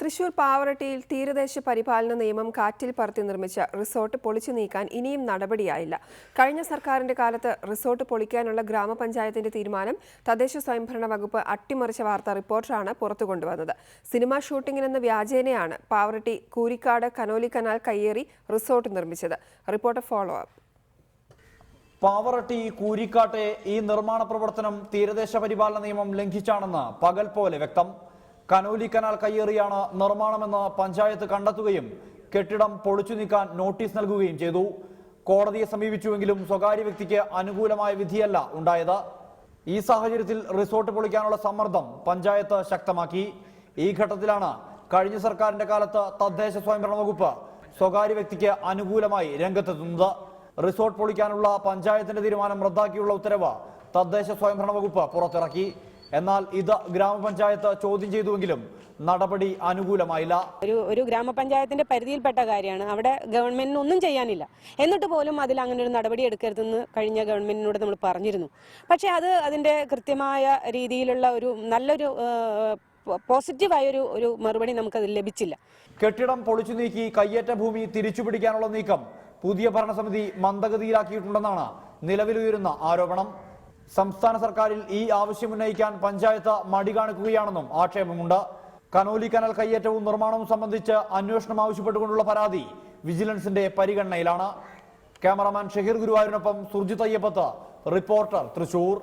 തൃശൂർ പാവറട്ടിയിൽ തീരദേശ പരിപാലന നിയമം കാറ്റിൽ പറത്തി നിർമ്മിച്ച റിസോർട്ട് പൊളിച്ചു നീക്കാൻ ഇനിയും നടപടിയായില്ല. കഴിഞ്ഞ സർക്കാരിന്റെ കാലത്ത് റിസോർട്ട് പൊളിക്കാനുള്ള ഗ്രാമപഞ്ചായത്തിന്റെ തീരുമാനം തദ്ദേശ സ്വയംഭരണ വകുപ്പ് അട്ടിമറിച്ച വാർത്താ റിപ്പോർട്ടാണ് പുറത്തുകൊണ്ടുവന്നത്. സിനിമാ ഷൂട്ടിംഗിനെന്ന വ്യാജേനയാണ് പാവറട്ടി കൂരിക്കാട് കനോലി കനാൽ കയ്യേറി റിസോർട്ട് നിർമ്മിച്ചത്. Report follow up. പാവറട്ടി കൂരിക്കാട്ടെ ഈ നിർമ്മാണ പ്രവർത്തനം തീരദേശ പരിപാലന നിയമം ലംഘിച്ചാണെന്ന് പകൽ പോലെ വ്യക്തം. കനോലി കനാൽ കയ്യേറിയാണ് നിർമ്മാണമെന്ന് പഞ്ചായത്ത് കണ്ടെത്തുകയും കെട്ടിടം പൊളിച്ചു നീക്കാൻ നോട്ടീസ് നൽകുകയും ചെയ്തു. കോടതിയെ സമീപിച്ചുവെങ്കിലും സ്വകാര്യ വ്യക്തിക്ക് അനുകൂലമായ വിധിയല്ല ഉണ്ടായത്. ഈ സാഹചര്യത്തിൽ റിസോർട്ട് പൊളിക്കാനുള്ള സമ്മർദ്ദം പഞ്ചായത്ത് ശക്തമാക്കി. ഈ ഘട്ടത്തിലാണ് കഴിഞ്ഞ സർക്കാരിന്റെ കാലത്ത് തദ്ദേശ സ്വയംഭരണ വകുപ്പ് സ്വകാര്യ വ്യക്തിക്ക് അനുകൂലമായി രംഗത്തെത്തുന്നത്. റിസോർട്ട് പൊളിക്കാനുള്ള പഞ്ചായത്തിന്റെ തീരുമാനം റദ്ദാക്കിയുള്ള ഉത്തരവ് തദ്ദേശ സ്വയംഭരണ വകുപ്പ് പുറത്തിറക്കി. എന്നാൽ ഇത് ഗ്രാമപഞ്ചായത്ത് ചോദ്യം ചെയ്തുവെങ്കിലും നടപടി അനുകൂലമായില്ല. ഒരു ഗ്രാമപഞ്ചായത്തിന്റെ പരിധിയിൽപ്പെട്ട കാര്യമാണ്. അവിടെ ഗവൺമെന്റിന് ഒന്നും ചെയ്യാനില്ല. എന്നിട്ട് പോലും അതിൽ അങ്ങനെ ഒരു നടപടി എടുക്കരുതെന്ന് കഴിഞ്ഞ ഗവൺമെന്റിനോട് നമ്മൾ പറഞ്ഞിരുന്നു. പക്ഷേ അതിന്റെ കൃത്യമായ രീതിയിലുള്ള ഒരു നല്ലൊരു പോസിറ്റീവായ ഒരു മറുപടി നമുക്കത് ലഭിച്ചില്ല. കെട്ടിടം പൊളിച്ചു നീക്കി കയ്യേറ്റ ഭൂമി തിരിച്ചുപിടിക്കാനുള്ള നീക്കം പുതിയ ഭരണസമിതി മന്ദഗതിയിലാക്കിയിട്ടുണ്ടെന്നാണ് നിലവിലുയരുന്ന ആരോപണം. സംസ്ഥാന സർക്കാരിൽ ഈ ആവശ്യം ഉന്നയിക്കാൻ പഞ്ചായത്ത് മടി കാണിക്കുകയാണെന്നും ആക്ഷേപമുണ്ട്. കനോലി കനാൽ കയ്യേറ്റവും നിർമ്മാണവും സംബന്ധിച്ച് അന്വേഷണം ആവശ്യപ്പെട്ടുകൊണ്ടുള്ള പരാതി വിജിലൻസിന്റെ പരിഗണനയിലാണ്. ക്യാമറാമാൻ ഷഹീർ ഗുരുവായൂരിനൊപ്പം സുർജിത് അയ്യപ്പത്ത്, റിപ്പോർട്ടർ, തൃശൂർ.